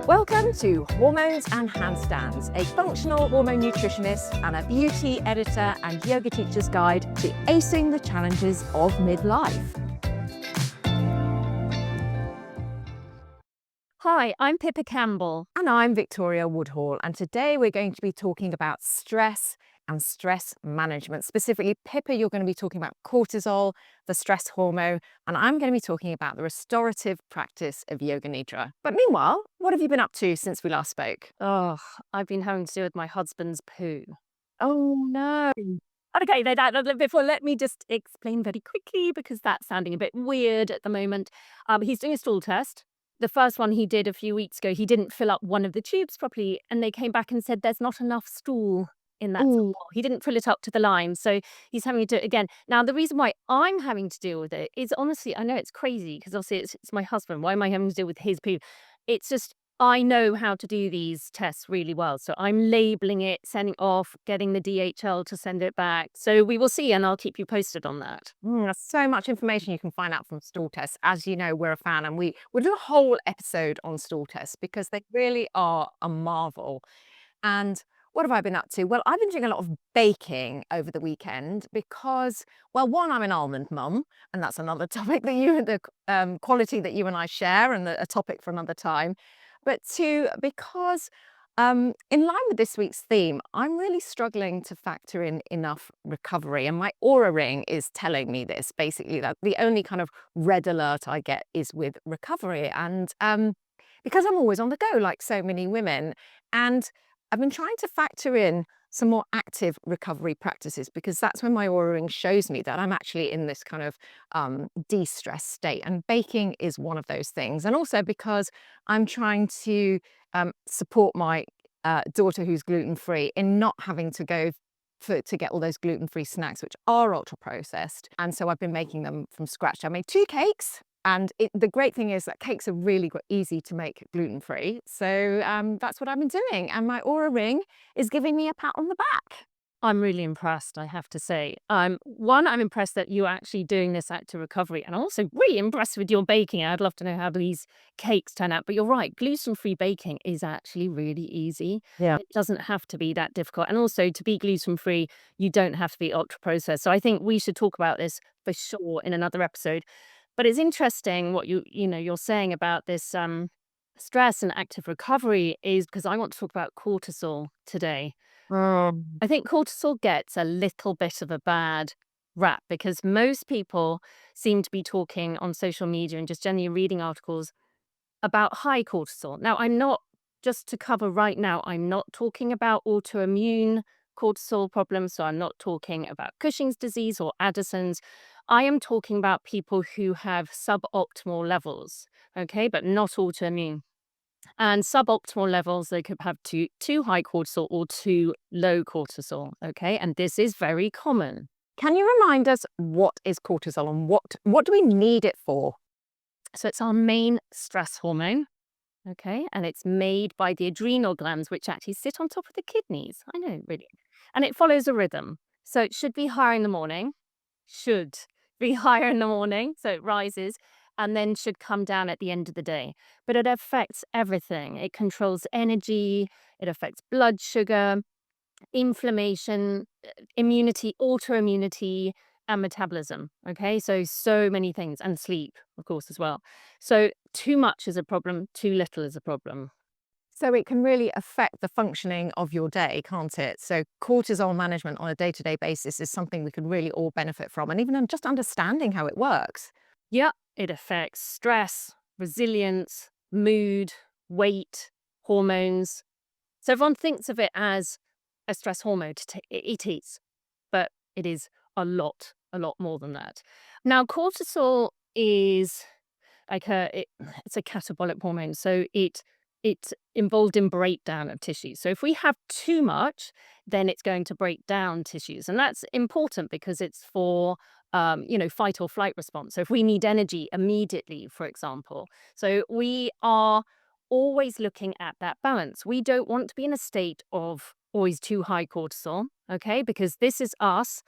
Welcome to Hormones and Handstands, a functional hormone nutritionist and a beauty editor and yoga teacher's guide to acing the challenges of midlife. Hi, I'm Pippa Campbell. And I'm Victoria Woodhall, and today we're going to be talking about stress and stress management. Specifically, Pippa, you're going to be talking about cortisol, the stress hormone, and I'm going to be talking about the restorative practice of Yoga Nidra. But meanwhile, what have you been up to since we last spoke? Oh, I've been having to do with my husband's poo. Oh no. Okay, before, let me just explain very quickly because that's sounding a bit weird at the moment. He's doing a stool test. The first one he did a few weeks ago, he didn't fill up one of the tubes properly, and they came back and said there's not enough stool in that Ooh. sample. He didn't fill it up to the line, so he's having to do it again. Now, the reason why I'm having to deal with it is honestly, I know it's crazy because obviously it's my husband. Why am I having to deal with his poo? It's just I know how to do these tests really well. So I'm labeling it, sending it off, getting the DHL to send it back. So we will see, and I'll keep you posted on that. There's so much information you can find out from stool tests. As you know, we're a fan, and we'll do a whole episode on stool tests because they really are a marvel. And what have I been up to? Well, I've been doing a lot of baking over the weekend because, well, one, I'm an almond mum, and that's another topic that the quality that you and I share, and a topic for another time. But two, because in line with this week's theme, I'm really struggling to factor in enough recovery, and my aura ring is telling me this. Basically, that the only kind of red alert I get is with recovery, and because I'm always on the go, like so many women, and I've been trying to factor in some more active recovery practices because that's when my aura ring shows me that I'm actually in this kind of de-stress state. And baking is one of those things. And also because I'm trying to support my daughter who's gluten-free in not having to go to get all those gluten-free snacks, which are ultra-processed. And so I've been making them from scratch. I made 2 cakes. And the great thing is that cakes are really easy to make gluten-free. So that's what I've been doing. And my aura ring is giving me a pat on the back. I'm really impressed, I have to say. One, I'm impressed that you're actually doing this active recovery, and also really impressed with your baking. I'd love to know how these cakes turn out. But you're right, gluten-free baking is actually really easy. Yeah. It doesn't have to be that difficult. And also, to be gluten-free, you don't have to be ultra-processed. So I think we should talk about this for sure in another episode. But it's interesting what you're saying about this stress and active recovery is because I want to talk about cortisol today. I think cortisol gets a little bit of a bad rap because most people seem to be talking on social media and just generally reading articles about high cortisol. Now, I'm not, just to cover right now, I'm not talking about autoimmune cortisol problems. So I'm not talking about Cushing's disease or Addison's. I am talking about people who have suboptimal levels, okay, but not autoimmune. And suboptimal levels, they could have too high cortisol or too low cortisol, okay? And this is very common. Can you remind us what is cortisol and what do we need it for? So it's our main stress hormone, okay? And it's made by the adrenal glands, which actually sit on top of the kidneys. I know, really. And it follows a rhythm. So it should be higher in the morning, so it rises, and then should come down at the end of the day. But it affects everything. It controls energy, it affects blood sugar, inflammation, immunity, autoimmunity, and metabolism. Okay, so many things, and sleep, of course, as well. So too much is a problem, too little is a problem. So it can really affect the functioning of your day, can't it? So cortisol management on a day-to-day basis is something we could really all benefit from, and even just understanding how it works. Yeah, it affects stress, resilience, mood, weight, hormones. So everyone thinks of it as a stress hormone. It is, but it is a lot more than that. Now, cortisol is it's a catabolic hormone, so it's involved in breakdown of tissues. So if we have too much, then it's going to break down tissues, and that's important because it's for fight or flight response. So if we need energy immediately, for example, so we are always looking at that balance. We don't want to be in a state of always too high cortisol, okay? Because this is us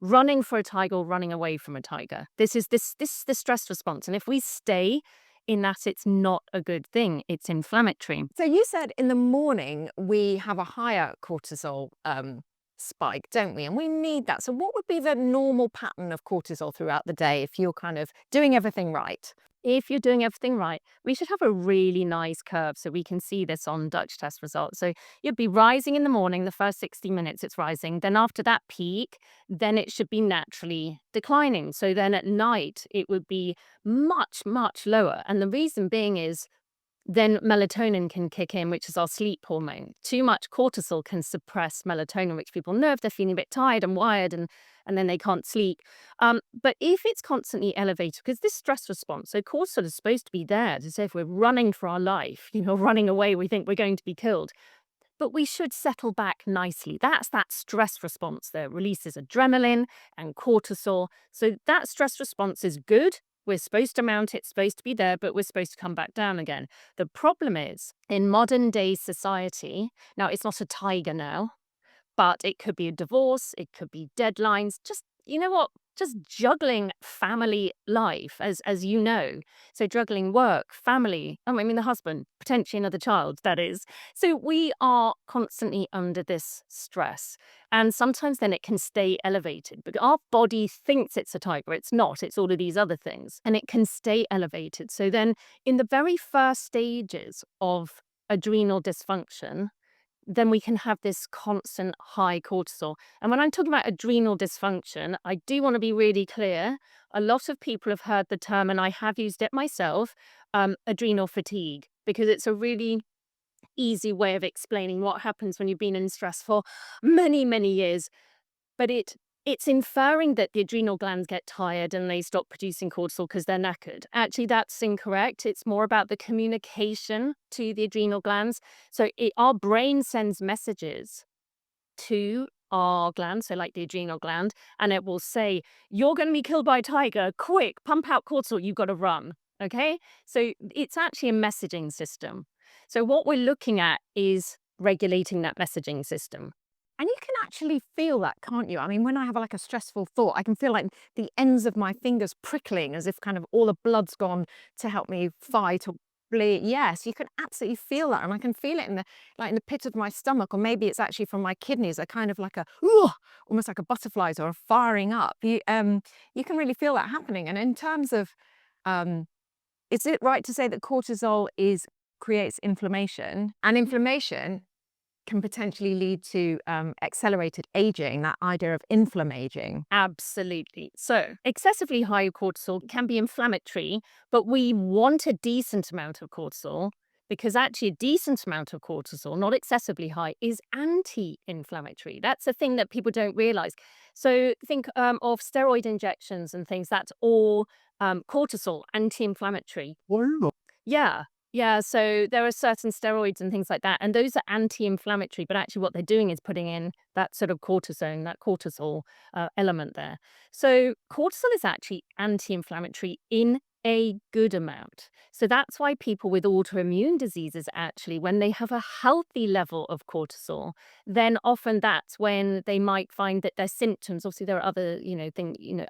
running for a tiger or running away from a tiger. This is the stress response. And if we stay in that it's not a good thing. It's inflammatory. So you said in the morning we have a higher cortisol spike, don't we? And we need that. So what would be the normal pattern of cortisol throughout the day if you're kind of doing everything right? If you're doing everything right, we should have a really nice curve so we can see this on Dutch test results. So you'd be rising in the morning, the first 60 minutes it's rising. Then after that peak, then it should be naturally declining. So then at night, it would be much, much lower. And the reason being is then melatonin can kick in, which is our sleep hormone. Too much cortisol can suppress melatonin, which people know if they're feeling a bit tired and wired and then they can't sleep. But if it's constantly elevated, because this stress response, so cortisol is supposed to be there to say if we're running for our life, running away, we think we're going to be killed. But we should settle back nicely. That's that stress response that releases adrenaline and cortisol. So that stress response is good. We're supposed to mount it, it's supposed to be there, but we're supposed to come back down again. The problem is in modern day society, now it's not a tiger now, but it could be a divorce, it could be deadlines, just you know what? Just juggling family life, as you know. So juggling work, family, I mean the husband, potentially another child, that is. So we are constantly under this stress. And sometimes then it can stay elevated. But our body thinks it's a tiger. It's not. It's all of these other things. And it can stay elevated. So then in the very first stages of adrenal dysfunction, then we can have this constant high cortisol. And when I'm talking about adrenal dysfunction, I do want to be really clear. A lot of people have heard the term, and I have used it myself, adrenal fatigue, because it's a really easy way of explaining what happens when you've been in stress for many, many years. But it's inferring that the adrenal glands get tired and they stop producing cortisol because they're knackered. Actually, that's incorrect. It's more about the communication to the adrenal glands. So our brain sends messages to our glands, so like the adrenal gland, and it will say, "You're going to be killed by a tiger. Quick, pump out cortisol. You've got to run." Okay, so it's actually a messaging system. So what we're looking at is regulating that messaging system. And you can actually feel that, can't you? I mean, when I have like a stressful thought, I can feel like the ends of my fingers prickling as if kind of all the blood's gone to help me fight or bleed. Yes, you can absolutely feel that. And I can feel it in the pit of my stomach, or maybe it's actually from my kidneys. They're kind of like "Ooh," almost like a butterflies or a firing up. You can really feel that happening. And in terms of, um, is it right to say that cortisol creates inflammation, and inflammation can potentially lead to accelerated aging, that idea of inflammaging? Absolutely. So, excessively high cortisol can be inflammatory, but we want a decent amount of cortisol because actually a decent amount of cortisol, not excessively high, is anti-inflammatory. That's a thing that people don't realize. So, think of steroid injections and things. That's all cortisol, anti-inflammatory. Wow. Yeah. Yeah. So there are certain steroids and things like that. And those are anti-inflammatory, but actually what they're doing is putting in that sort of cortisone, that cortisol element there. So cortisol is actually anti-inflammatory in a good amount. So that's why people with autoimmune diseases actually, when they have a healthy level of cortisol, then often that's when they might find that their symptoms, obviously there are other,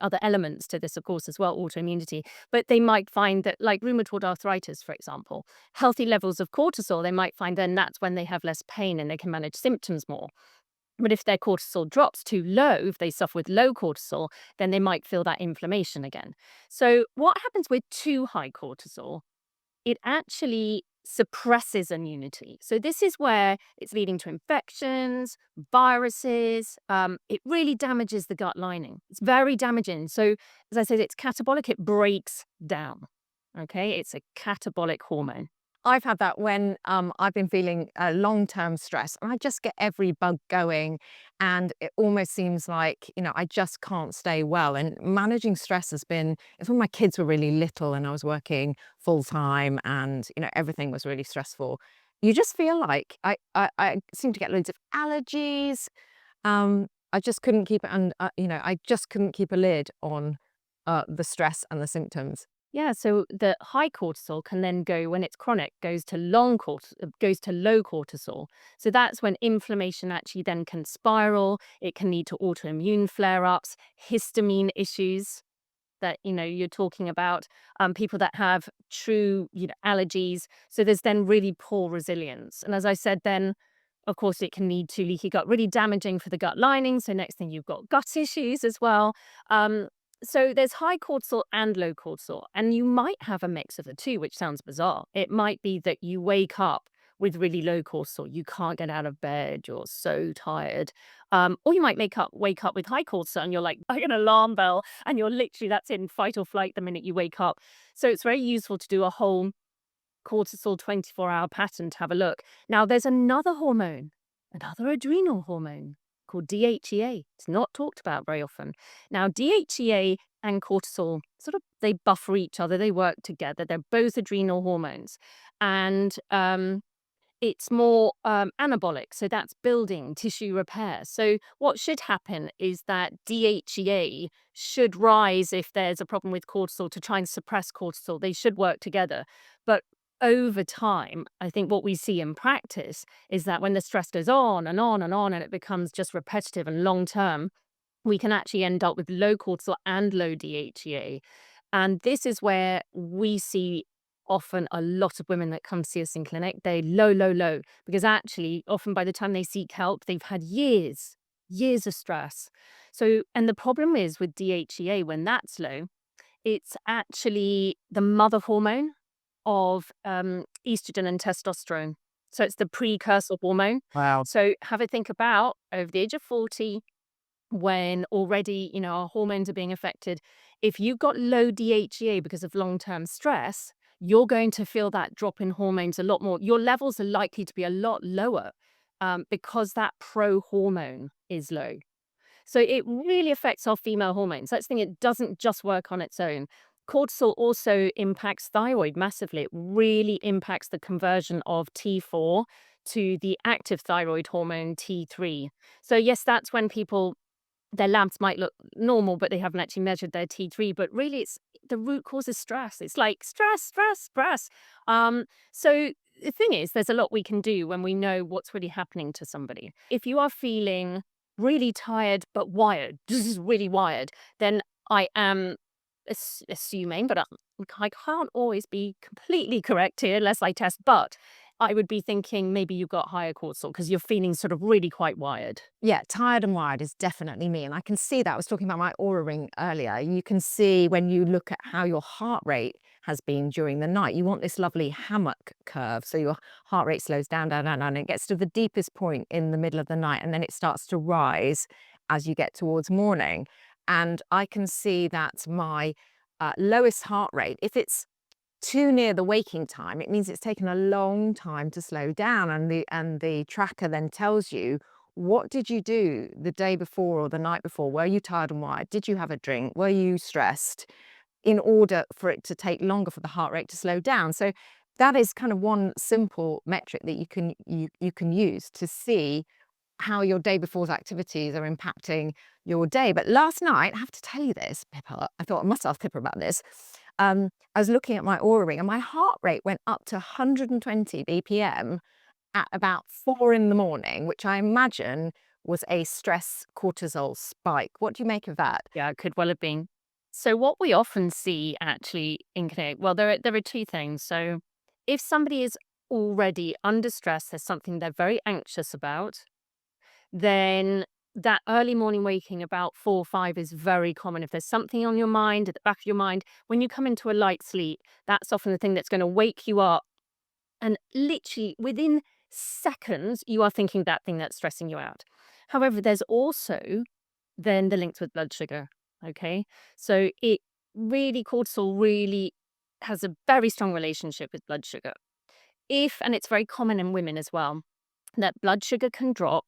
other elements to this, of course, as well, autoimmunity, but they might find that, like rheumatoid arthritis, for example, healthy levels of cortisol, they might find then that's when they have less pain and they can manage symptoms more. But if their cortisol drops too low, if they suffer with low cortisol, then they might feel that inflammation again. So, what happens with too high cortisol? It actually suppresses immunity. So, this is where it's leading to infections, viruses. It really damages the gut lining. It's very damaging. So, as I said, it's catabolic, it breaks down. Okay, it's a catabolic hormone. I've had that when I've been feeling long-term stress, and I just get every bug going, and it almost seems like, I just can't stay well. And managing stress it's when my kids were really little and I was working full time, and everything was really stressful. You just feel like I seem to get loads of allergies. I just couldn't keep it, and I just couldn't keep a lid on the stress and the symptoms. Yeah, so the high cortisol can then go, when it's chronic, goes to low cortisol. So that's when inflammation actually then can spiral. It can lead to autoimmune flare-ups, histamine issues. that, you're talking about, people that have true, allergies. So there's then really poor resilience. And as I said, then of course it can lead to leaky gut, really damaging for the gut lining. So next thing you've got gut issues as well. Um, so there's high cortisol and low cortisol, and you might have a mix of the two, which sounds bizarre. It might be that you wake up with really low cortisol, you can't get out of bed, you're so tired. Or you might wake up with high cortisol and you're like an alarm bell, and you're literally, that's in fight or flight the minute you wake up. So it's very useful to do a whole cortisol 24-hour pattern to have a look. Now, there's another hormone, another adrenal hormone called DHEA. It's not talked about very often. Now, DHEA and cortisol sort of, they buffer each other, they work together. They're both adrenal hormones. And it's more anabolic, so that's building tissue repair. So what should happen is that DHEA should rise if there's a problem with cortisol to try and suppress cortisol. They should work together. But over time, I think what we see in practice is that when the stress goes on and on and on, and it becomes just repetitive and long term, we can actually end up with low cortisol and low DHEA. And this is where we see often a lot of women that come see us in clinic, they low, low, low, because actually often by the time they seek help, they've had years of stress. So, and the problem is with DHEA, when that's low, it's actually the mother hormone of estrogen and testosterone. So it's the precursor hormone. Wow. So have a think about over the age of 40, when already, our hormones are being affected. If you've got low DHEA because of long-term stress, you're going to feel that drop in hormones a lot more. Your levels are likely to be a lot lower because that pro hormone is low. So it really affects our female hormones. That's the thing, it doesn't just work on its own. Cortisol also impacts thyroid massively. It really impacts the conversion of T4 to the active thyroid hormone T3. So yes, that's when people, their labs might look normal, but they haven't actually measured their T3. But really, it's the root cause is stress. It's like stress, stress, stress. So the thing is, there's a lot we can do when we know what's really happening to somebody. If you are feeling really tired but wired, this is really wired, then I am assuming, but I can't always be completely correct here unless I test. But I would be thinking maybe you've got higher cortisol because you're feeling sort of really quite wired. Yeah, tired and wired is definitely me. And I can see that. I was talking about my aura ring earlier. You can see when you look at how your heart rate has been during the night, you want this lovely hammock curve. So your heart rate slows down, down, down, and it gets to the deepest point in the middle of the night. And then it starts to rise as you get towards morning. And I can see that my lowest heart rate, if it's too near the waking time, it means it's taken a long time to slow down, and the tracker then tells you, what did you do the day before or the night before? Were you tired and wired? Did you have a drink? Were you stressed? In order for it to take longer for the heart rate to slow down. So that is kind of one simple metric that you can use to see how your day before's activities are impacting your day. But last night, I have to tell you this, Pippa, I thought I must ask Pippa about this. I was looking at my aura ring and my heart rate went up to 120 BPM at about 4 in the morning, which I imagine was a stress cortisol spike. What do you make of that? Yeah, it could well have been. So what we often see actually in clinic, well, there are two things. So if somebody is already under stress, there's something they're very anxious about, then that early morning waking about 4 or 5 is very common. If there's something on your mind, at the back of your mind, when you come into a light sleep, that's often the thing that's going to wake you up. And literally within seconds, you are thinking that thing that's stressing you out. However, there's also then the links with blood sugar. Okay. So it really, cortisol really has a very strong relationship with blood sugar. And it's very common in women as well, that blood sugar can drop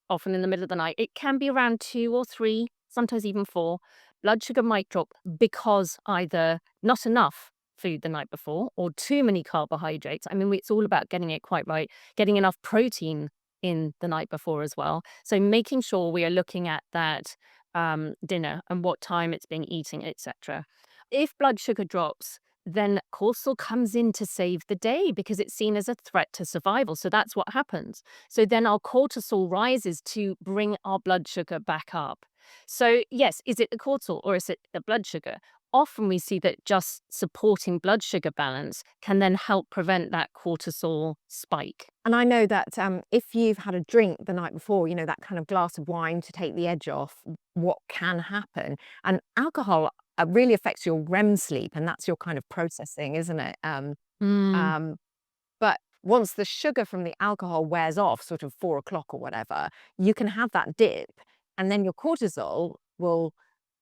often in the middle of the night. It can be around 2 or 3, sometimes even 4. Blood sugar might drop because either not enough food the night before or too many carbohydrates. I mean, it's all about getting it quite right, getting enough protein in the night before as well. So making sure we are looking at that dinner and what time it's being eaten, etc. If blood sugar drops, then cortisol comes in to save the day because it's seen as a threat to survival. So that's what happens. So then our cortisol rises to bring our blood sugar back up. So yes, is it the cortisol or is it the blood sugar? often we see that just supporting blood sugar balance can then help prevent that cortisol spike. And I know that if you've had a drink the night before, that kind of glass of wine to take the edge off, what can happen? And alcohol really affects your REM sleep, and that's your kind of processing, isn't it? Mm. Um, but once the sugar from the alcohol wears off, sort of 4 o'clock or whatever, you can have that dip, and then your cortisol will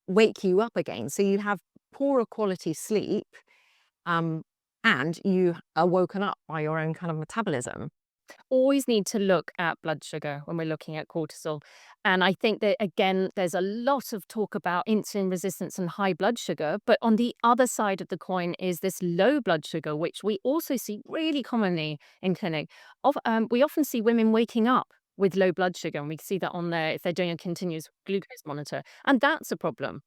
wake you up again. So you have poorer quality sleep, um, and you are woken up by your own kind of metabolism. Always need to look at blood sugar when we're looking at cortisol. And I think that, again, there's a lot of talk about insulin resistance and high blood sugar. But on the other side of the coin is this low blood sugar, which we also see really commonly in clinic. We often see women waking up with low blood sugar, and we see that on there if they're doing a continuous glucose monitor. And that's a problem.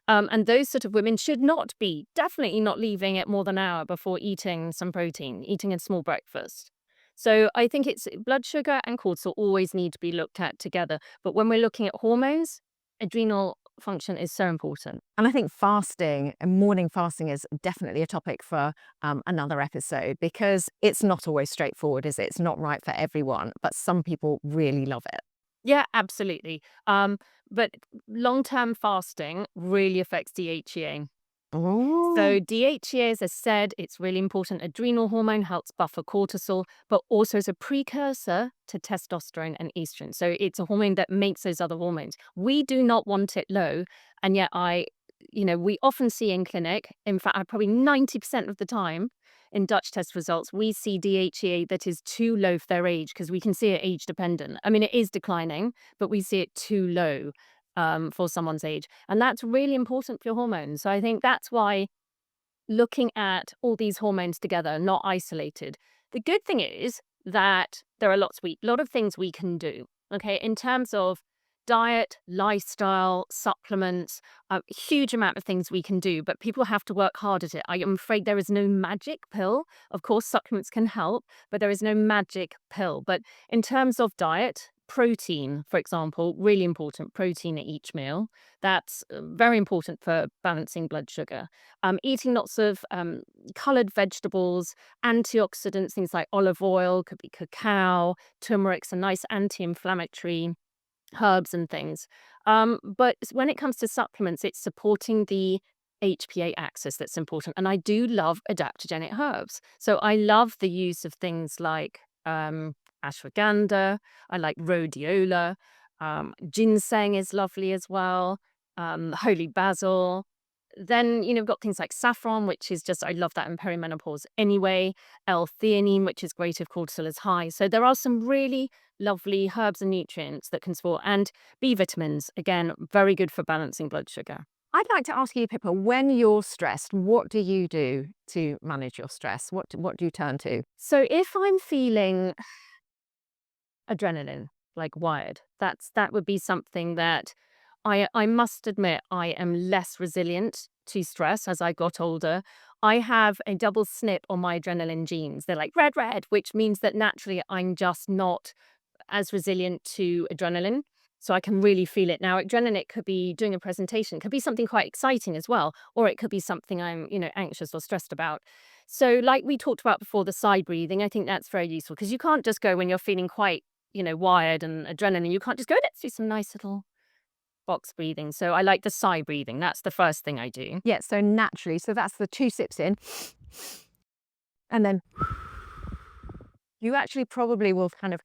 And those sort of women should not be, definitely not leaving it more than an hour before eating some protein, eating a small breakfast. So I think it's blood sugar and cortisol always need to be looked at together. But when we're looking at hormones, adrenal function is so important. And I think fasting and morning fasting is definitely a topic for another episode, because it's not always straightforward, is it? It's not right for everyone, but some people really love it. Yeah, absolutely. But long-term fasting really affects DHEA. Oh, So DHEA, as I said, it's really important. Adrenal hormone helps buffer cortisol, but also is a precursor to testosterone and estrogen. So it's a hormone that makes those other hormones. We do not want it low. And yet we often see in clinic, in fact, probably 90% of the time in Dutch test results, we see DHEA that is too low for their age, because we can see it age dependent. I mean, it is declining, but we see it too low for someone's age. And that's really important for your hormones. So I think that's why looking at all these hormones together, not isolated. The good thing is that there are a lot of things we can do. Okay, in terms of diet, lifestyle, supplements, a huge amount of things we can do, but people have to work hard at it. I am afraid there is no magic pill. Of course, supplements can help, but there is no magic pill. But in terms of diet, protein, for example, really important protein at each meal. That's very important for balancing blood sugar. Eating lots of colored vegetables, antioxidants, things like olive oil, could be cacao, turmeric's a nice anti-inflammatory, herbs and things. But when it comes to supplements, it's supporting the HPA axis that's important. And I do love adaptogenic herbs. So I love the use of things like ashwagandha. I like rhodiola. Ginseng is lovely as well. Holy basil. Then, we've got things like saffron, which is just, I love that in perimenopause anyway. L-theanine, which is great if cortisol is high. So there are some really lovely herbs and nutrients that can support. And B vitamins, again, very good for balancing blood sugar. I'd like to ask you, Pippa, when you're stressed, what do you do to manage your stress? What do you turn to? So if I'm feeling adrenaline, like wired, that would be something that I must admit I am less resilient to stress as I got older. I have a double snip on my adrenaline genes. They're like red, red, which means that naturally I'm just not as resilient to adrenaline. So I can really feel it. Now, adrenaline, it could be doing a presentation, it could be something quite exciting as well, or it could be something I'm, anxious or stressed about. So like we talked about before, the side breathing, I think that's very useful, because you can't just go when you're feeling quite, wired and adrenaline, you can't just go, let's do some nice little box breathing. So I like the sigh breathing. That's the first thing I do. Yeah, so naturally, so that's the 2 sips in, and then you actually probably will kind of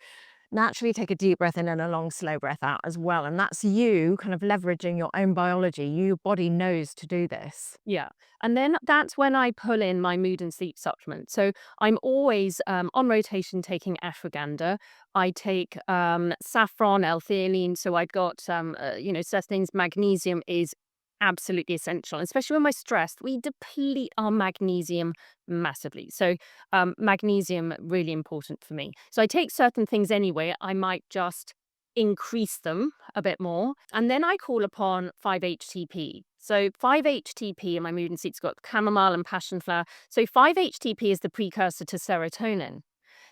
naturally take a deep breath in and a long, slow breath out as well. And that's you kind of leveraging your own biology. Your body knows to do this. Yeah. And then that's when I pull in my mood and sleep supplement. So I'm always on rotation taking ashwagandha. I take saffron, L-theanine. So I've got, certain things. Magnesium is absolutely essential, especially when we're stressed. We deplete our magnesium massively. So magnesium, really important for me. So I take certain things anyway. I might just increase them a bit more. And then I call upon 5-HTP. So 5-HTP in my mood and sleep's got chamomile and passion flower. So 5-HTP is the precursor to serotonin.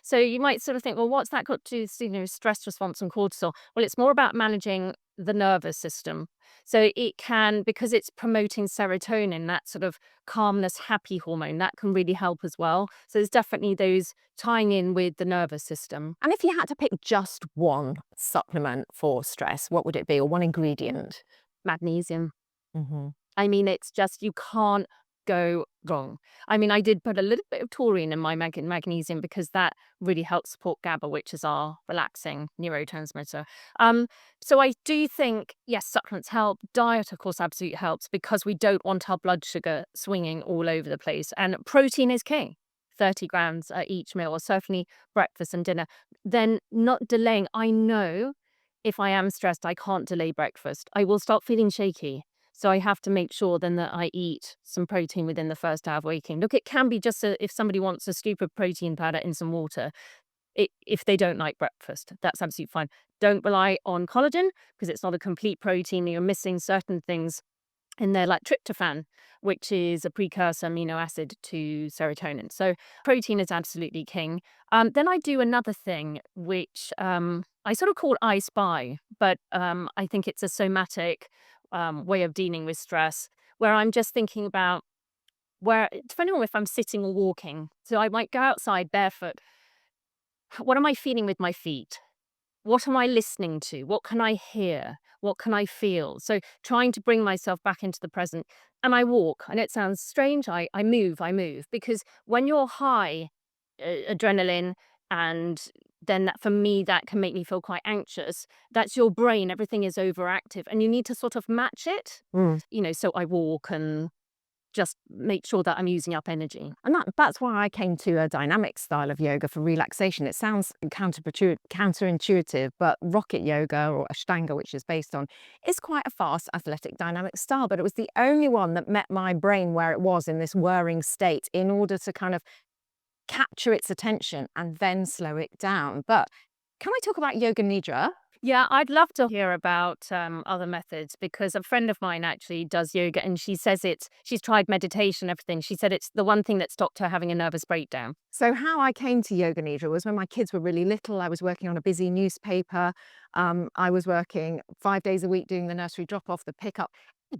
So you might sort of think, well, what's that got to do with, stress response and cortisol? Well, it's more about managing the nervous system. So it can, because it's promoting serotonin, that sort of calmness, happy hormone, that can really help as well. So there's definitely those tying in with the nervous system. And if you had to pick just one supplement for stress, what would it be, or one ingredient? Magnesium. Mhm. I mean, it's just you can't go wrong. I mean, I did put a little bit of taurine in my magnesium because that really helps support GABA, which is our relaxing neurotransmitter. Um, so I do think, yes, supplements help. Diet, of course, absolutely helps because we don't want our blood sugar swinging all over the place. And protein is king. 30 grams at each meal, or certainly breakfast and dinner. Then not delaying. I know if I am stressed, I can't delay breakfast. I will start feeling shaky. So I have to make sure then that I eat some protein within the first hour of waking. Look, it can be just if somebody wants a scoop of protein powder in some water, if they don't like breakfast, that's absolutely fine. Don't rely on collagen because it's not a complete protein. You're missing certain things in there, like tryptophan, which is a precursor amino acid to serotonin. So protein is absolutely king. Then I do another thing, which I sort of call I Spy, but I think it's a somatic way of dealing with stress, where I'm just thinking about where, depending on if I'm sitting or walking. So I might go outside barefoot. What am I feeling with my feet? What am I listening to? What can I hear? What can I feel? So trying to bring myself back into the present. And I walk. And it sounds strange. I move, because when you're high adrenaline, and then that, for me, that can make me feel quite anxious. That's your brain. Everything is overactive and you need to sort of match it. Mm. So I walk and just make sure that I'm using up energy. And that's why I came to a dynamic style of yoga for relaxation. It sounds counterintuitive, but rocket yoga, or Ashtanga, which is based on, is quite a fast, athletic, dynamic style. But it was the only one that met my brain where it was in this whirring state in order to kind of capture its attention and then slow it down. But can I talk about Yoga Nidra? Yeah, I'd love to hear about other methods because a friend of mine actually does yoga and she says she's tried meditation, everything. She said it's the one thing that stopped her having a nervous breakdown. So how I came to Yoga Nidra was when my kids were really little. I was working on a busy newspaper. I was working 5 days a week doing the nursery drop-off, the pickup,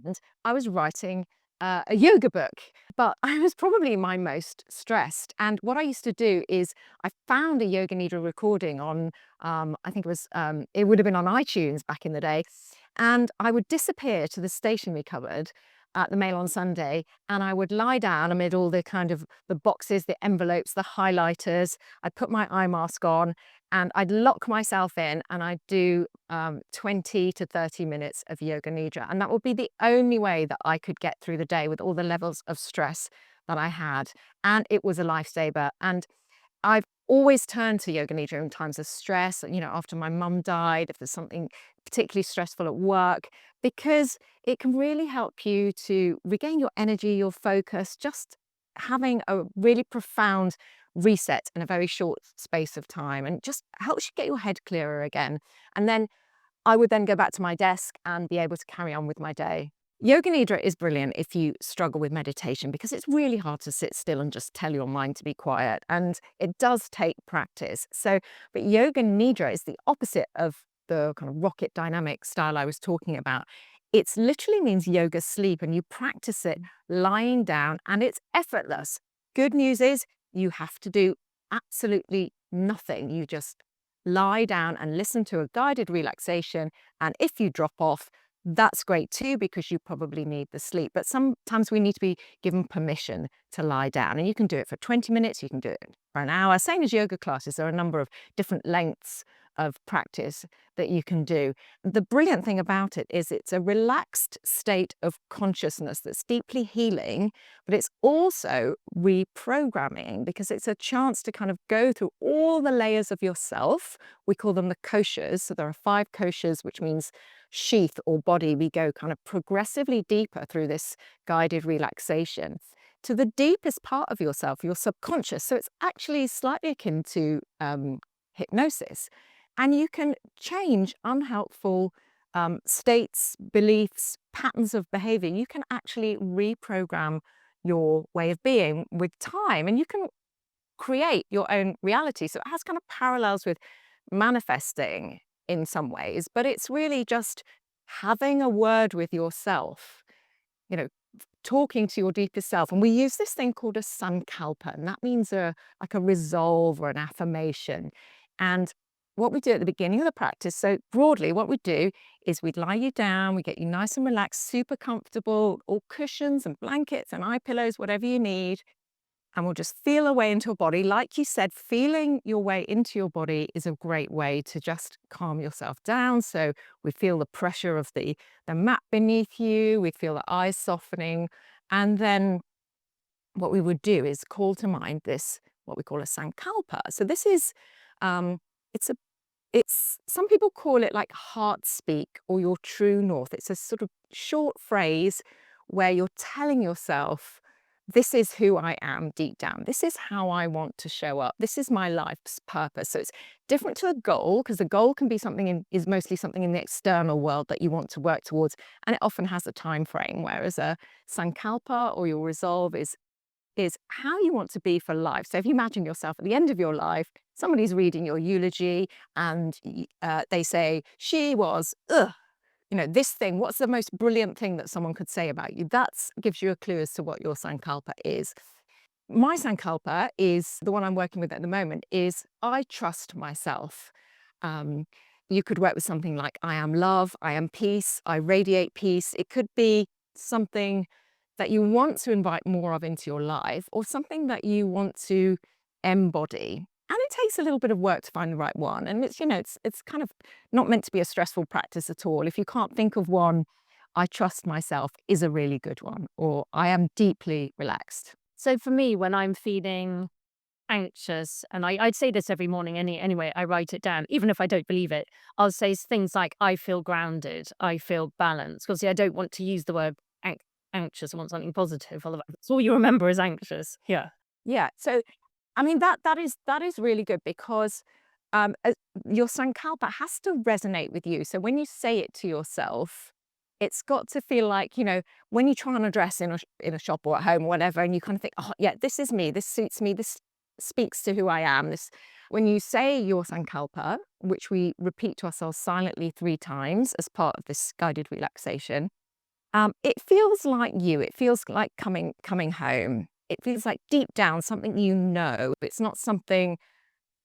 and I was writing a yoga book. But I was probably my most stressed. And what I used to do is I found a Yoga Nidra recording on, I think it would have been on iTunes back in the day. And I would disappear to the stationery cupboard at the Mail on Sunday, and I would lie down amid all the kind of the boxes, the envelopes, the highlighters. I'd put my eye mask on and I'd lock myself in and I'd do 20 to 30 minutes of Yoga Nidra. And that would be the only way that I could get through the day with all the levels of stress that I had. And it was a lifesaver. And I've always turned to Yoga Nidra in times of stress, after my mum died, if there's something particularly stressful at work, because it can really help you to regain your energy, your focus, just having a really profound reset in a very short space of time, and just helps you get your head clearer again. And then I would then go back to my desk and be able to carry on with my day. Yoga Nidra is brilliant if you struggle with meditation because it's really hard to sit still and just tell your mind to be quiet. And it does take practice. But Yoga Nidra is the opposite of the kind of rocket dynamic style I was talking about. It literally means yoga sleep, and you practice it lying down and it's effortless. Good news is you have to do absolutely nothing. You just lie down and listen to a guided relaxation. And if you drop off, that's great too, because you probably need the sleep. But sometimes we need to be given permission to lie down. And you can do it for 20 minutes, you can do it for an hour. Same as yoga classes, there are a number of different lengths of practice that you can do. The brilliant thing about it is it's a relaxed state of consciousness that's deeply healing, but it's also reprogramming because it's a chance to kind of go through all the layers of yourself. We call them the koshas. So there are 5 koshas, which means sheath or body. We go kind of progressively deeper through this guided relaxation to the deepest part of yourself, your subconscious. So it's actually slightly akin to hypnosis. And you can change unhelpful states, beliefs, patterns of behavior. You can actually reprogram your way of being with time, and you can create your own reality. So it has kind of parallels with manifesting in some ways, but it's really just having a word with yourself, you know, talking to your deepest self. And we use this thing called a sankalpa, and that means like a resolve or an affirmation. And what we do at the beginning of the practice, so broadly, what we do is we'd lie you down, we get you nice and relaxed, super comfortable, all cushions and blankets and eye pillows, whatever you need. And we'll just feel our way into your body. Like you said, feeling your way into your body is a great way to just calm yourself down. So we feel the pressure of the mat beneath you, we feel the eyes softening. And then what we would do is call to mind this, what we call a sankalpa. So this is, it's a some people call it like heart speak or your true north. It's a sort of short phrase where you're telling yourself, this is who I am deep down. This is how I want to show up. This is my life's purpose. So it's different to a goal, because a goal can be is mostly something in the external world that you want to work towards. And it often has a time frame, whereas a sankalpa or your resolve is how you want to be for life. So if you imagine yourself at the end of your life, somebody's reading your eulogy and they say, she was, this thing, what's the most brilliant thing that someone could say about you? That gives you a clue as to what your sankalpa is. My sankalpa is the one I'm working with at the moment is I trust myself. Um, you could work with something like I am love, I am peace, I radiate peace. It could be something that you want to invite more of into your life, or something that you want to embody. And it takes a little bit of work to find the right one. And it's kind of not meant to be a stressful practice at all. If you can't think of one, I trust myself is a really good one, or I am deeply relaxed. So for me, when I'm feeling anxious, and I'd say this every morning anyway, I write it down, even if I don't believe it. I'll say things like, I feel grounded, I feel balanced. Because I don't want to use the word anxious. I want something positive. Otherwise, that's all you remember is anxious. Yeah. Yeah. So, I mean, that is really good, because uh, your sankalpa has to resonate with you. So when you say it to yourself, it's got to feel like, when you try on a dress in a shop or at home or whatever, and you kind of think, oh yeah, this is me, this suits me, this speaks to who I am. When you say your sankalpa, which we repeat to ourselves silently 3 times as part of this guided relaxation, it feels like you. It feels like coming home. It feels like deep down something you know. It's not something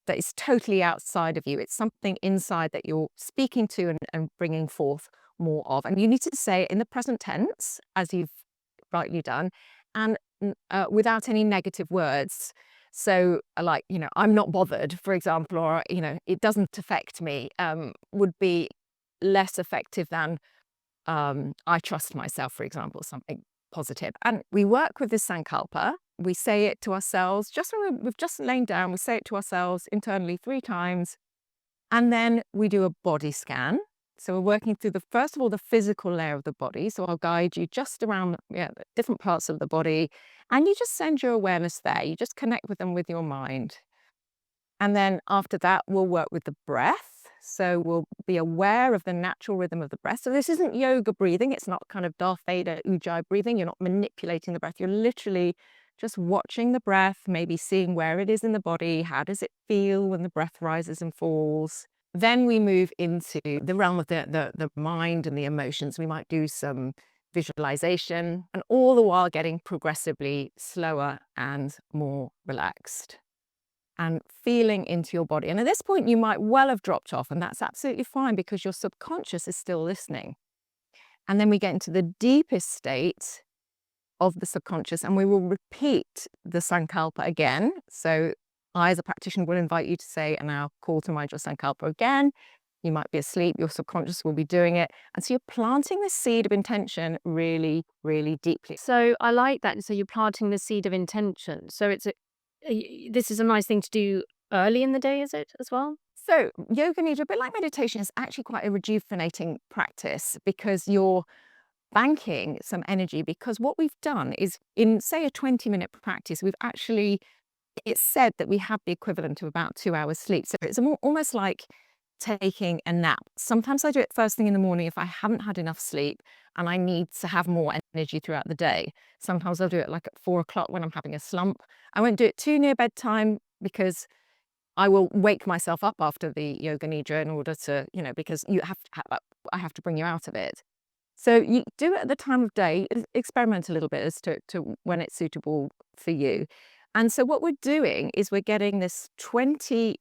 that is totally outside of you. It's something inside that you're speaking to and bringing forth more of. And you need to say it in the present tense, as you've rightly done, and without any negative words. So, like, I'm not bothered, for example, or, it doesn't affect me, would be less effective than I trust myself, for example, something positive. And we work with this sankalpa. We say it to ourselves just when we've just lain down. We say it to ourselves internally 3 times. And then we do a body scan. So we're working through first of all, the physical layer of the body. So I'll guide you just around the different parts of the body. And you just send your awareness there. You just connect with them with your mind. And then after that, we'll work with the breath. So we'll be aware of the natural rhythm of the breath. So this isn't yoga breathing. It's not kind of Darth Vader Ujjayi breathing. You're not manipulating the breath. You're literally just watching the breath, maybe seeing where it is in the body. How does it feel when the breath rises and falls? Then we move into the realm of the mind and the emotions. We might do some visualization, and all the while getting progressively slower and more relaxed, and feeling into your body. And at this point, you might well have dropped off, and that's absolutely fine, because your subconscious is still listening. And then we get into the deepest state of the subconscious, and we will repeat the sankalpa again. So I, as a practitioner, will invite you to say, and now call to mind your sankalpa again. You might be asleep, your subconscious will be doing it. And so you're planting the seed of intention really, really deeply. So I like that. So you're planting the seed of intention. So this is a nice thing to do early in the day, is it, as well? So Yoga Nidra, a bit like meditation, is actually quite a rejuvenating practice, because you're banking some energy. Because what we've done is, in, say, a 20-minute practice, it's said that we have the equivalent of about 2 hours sleep. So it's almost like taking a nap. Sometimes I do it first thing in the morning if I haven't had enough sleep and I need to have more energy throughout the day. Sometimes I'll do it like at 4 o'clock when I'm having a slump. I won't do it too near bedtime, because I will wake myself up after the Yoga Nidra in order to, because you have to I have to bring you out of it. So you do it at the time of day, experiment a little bit as to when it's suitable for you. And so what we're doing is we're getting this 20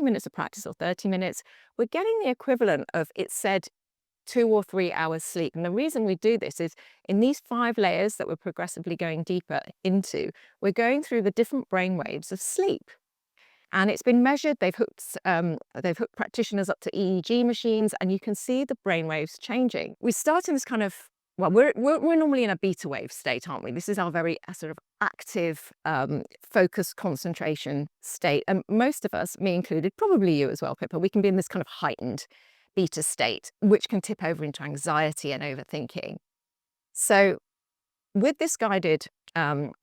minutes of practice or 30 minutes, we're getting the equivalent of, it said, 2 or 3 hours sleep. And the reason we do this is in these 5 layers that we're progressively going deeper into, we're going through the different brain waves of sleep. And it's been measured. They've hooked practitioners up to EEG machines, and you can see the brainwaves changing. We start in this kind of, well, we're normally in a beta wave state, aren't we? This is our very sort of active, focused concentration state. And most of us, me included, probably you as well, Pippa, we can be in this kind of heightened beta state, which can tip over into anxiety and overthinking. So with this guided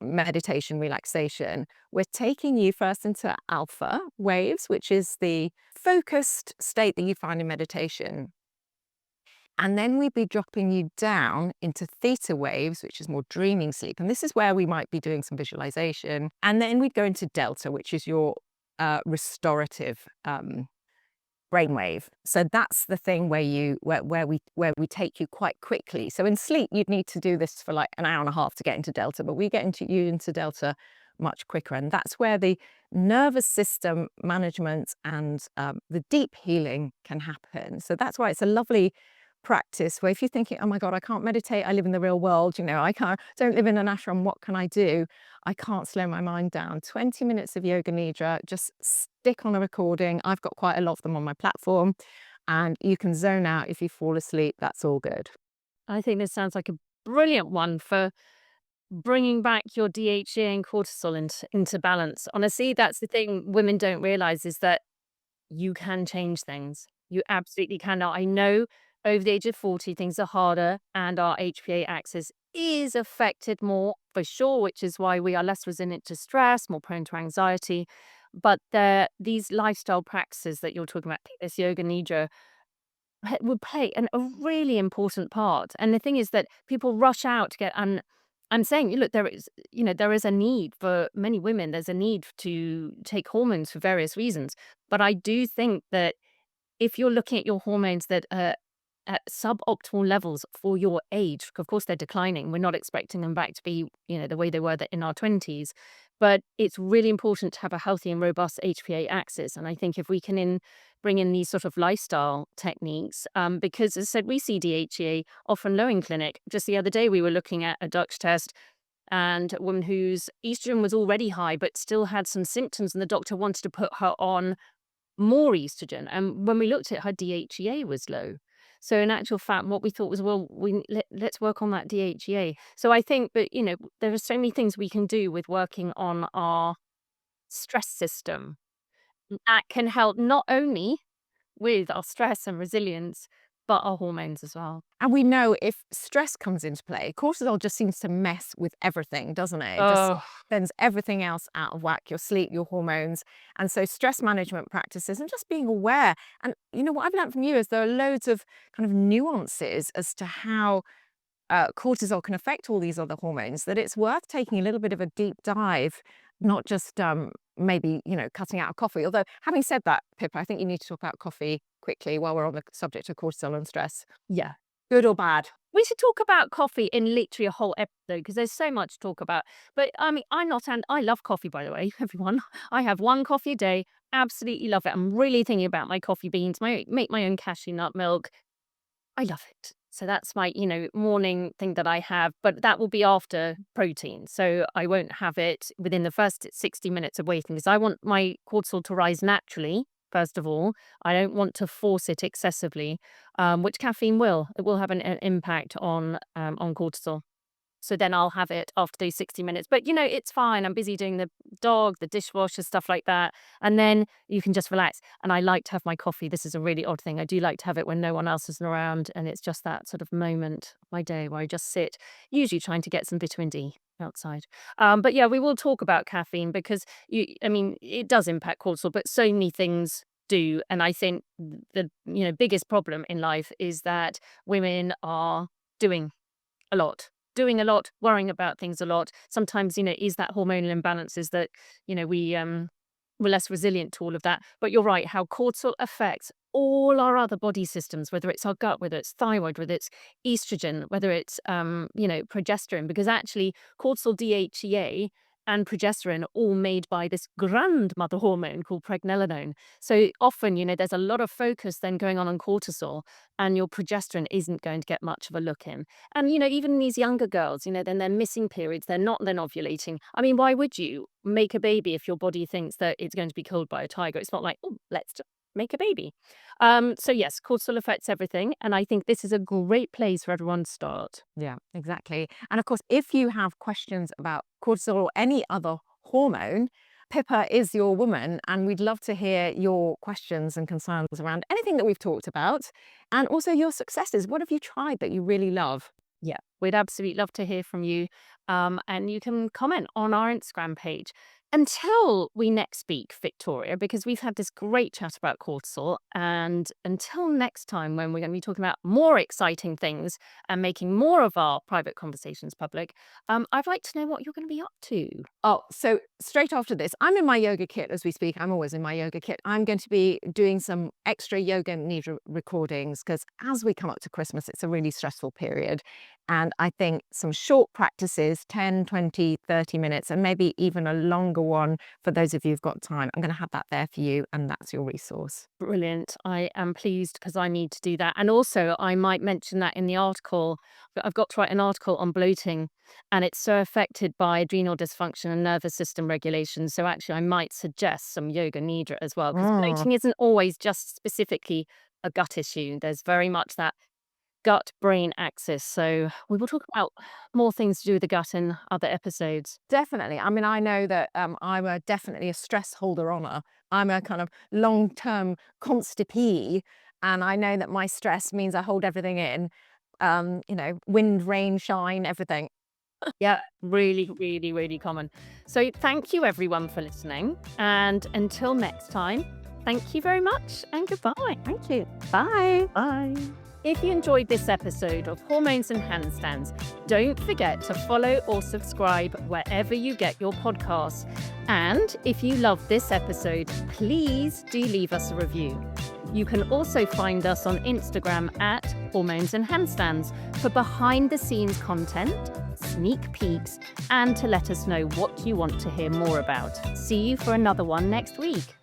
meditation relaxation, we're taking you first into alpha waves, which is the focused state that you find in meditation. And then we'd be dropping you down into theta waves, which is more dreaming sleep. And this is where we might be doing some visualization. And then we'd go into delta, which is your restorative brainwave. So that's the thing where we take you quite quickly. So in sleep, you'd need to do this for like an hour and a half to get into delta, but we get into delta much quicker. And that's where the nervous system management and the deep healing can happen. So that's why it's a lovely practice where if you're thinking, oh my God, I can't meditate, I live in the real world, don't live in an ashram, what can I do? I can't slow my mind down. 20 minutes of Yoga Nidra, just stick on a recording. I've got quite a lot of them on my platform, and you can zone out if you fall asleep. That's all good. I think this sounds like a brilliant one for bringing back your DHEA and cortisol into balance. Honestly, that's the thing women don't realize is that you can change things. You absolutely can. Now, I know over the age of 40, things are harder and our HPA axis is affected more for sure, which is why we are less resilient to stress, more prone to anxiety. But these lifestyle practices that you're talking about, this yoga nidra, would play a really important part. And the thing is that people rush out to get, and I'm saying, look, there is a need for many women. There's a need to take hormones for various reasons. But I do think that if you're looking at your hormones that are at suboptimal levels for your age, of course they're declining. We're not expecting them back to be, the way they were in our 20s. But it's really important to have a healthy and robust HPA axis. And I think if we can bring in these sort of lifestyle techniques, because as I said, we see DHEA often low in clinic. Just the other day, we were looking at a Dutch test and a woman whose estrogen was already high, but still had some symptoms. And the doctor wanted to put her on more estrogen. And when we looked at her DHEA was low. So in actual fact, what we thought was, well, let's work on that DHEA. So I think that, there are so many things we can do with working on our stress system that can help not only with our stress and resilience, but our hormones as well. And we know if stress comes into play, cortisol just seems to mess with everything, doesn't it? It just Oh, sends everything else out of whack, your sleep, your hormones. And so stress management practices and just being aware. And what I've learned from you is there are loads of kind of nuances as to how cortisol can affect all these other hormones, that it's worth taking a little bit of a deep dive, not just maybe, cutting out a coffee. Although having said that, Pippa, I think you need to talk about coffee quickly while we're on the subject of cortisol and stress. yeah. Good or bad? We should talk about coffee in literally a whole episode because there's so much to talk about. But I mean, I'm not, and I love coffee, by the way, everyone. I have one coffee a day, absolutely love it. I'm really thinking about my coffee beans, make my own cashew nut milk. I love it. So that's my, morning thing that I have, but that will be after protein. So I won't have it within the first 60 minutes of waiting because I want my cortisol to rise naturally. First of all, I don't want to force it excessively, which caffeine will. It will have an impact on cortisol. So then I'll have it after those 60 minutes. But, it's fine. I'm busy doing the dog, the dishwasher, stuff like that. And then you can just relax. And I like to have my coffee. This is a really odd thing. I do like to have it when no one else is around. And it's just that sort of moment of my day where I just sit, usually trying to get some vitamin D outside. But yeah, we will talk about caffeine because, it does impact cortisol, but so many things do. And I think the, biggest problem in life is that women are doing a lot. Doing a lot, worrying about things a lot. Sometimes, is that hormonal imbalances that, we we're less resilient to all of that. But you're right, how cortisol affects all our other body systems, whether it's our gut, whether it's thyroid, whether it's estrogen, whether it's progesterone, because actually cortisol, DHEA, and progesterone are all made by this grandmother hormone called pregnenolone. So often, there's a lot of focus then going on cortisol, and your progesterone isn't going to get much of a look in. And, even these younger girls, then they're missing periods, they're not then ovulating. I mean, why would you make a baby if your body thinks that it's going to be killed by a tiger? It's not like, oh, let's just make a baby. So yes, cortisol affects everything. And I think this is a great place for everyone to start. Yeah, exactly. And of course, if you have questions about cortisol or any other hormone, Pippa is your woman, and we'd love to hear your questions and concerns around anything that we've talked about, and also your successes. What have you tried that you really love? Yeah, we'd absolutely love to hear from you. And you can comment on our Instagram page. Until we next speak, Victoria, because we've had this great chat about cortisol, and until next time when we're going to be talking about more exciting things and making more of our private conversations public, I'd like to know what you're going to be up to. Oh, so straight after this, I'm in my yoga kit as we speak. I'm always in my yoga kit. I'm going to be doing some extra Yoga Nidra recordings because as we come up to Christmas, it's a really stressful period. And I think some short practices, 10, 20, 30 minutes, and maybe even a longer one for those of you who've got time. I'm going to have that there for you, and that's your resource. Brilliant. I am pleased because I need to do that. And also, I might mention that in the article, but I've got to write an article on bloating, and it's so affected by adrenal dysfunction and nervous system regulation. So actually, I might suggest some Yoga Nidra as well, because Mm. bloating isn't always just specifically a gut issue. There's very much that gut brain axis. So we will talk about more things to do with the gut in other episodes. Definitely. I mean, I know that I'm definitely a stress holder honor. I'm a kind of long-term constipee, and I know that my stress means I hold everything in. Wind, rain, shine, everything. Yeah, really, really, really common. So thank you everyone for listening. And until next time, thank you very much and goodbye. Thank you. Bye. Bye. If you enjoyed this episode of Hormones and Handstands, don't forget to follow or subscribe wherever you get your podcasts. And if you love this episode, please do leave us a review. You can also find us on Instagram at Hormones and Handstands for behind the scenes content, sneak peeks, and to let us know what you want to hear more about. See you for another one next week.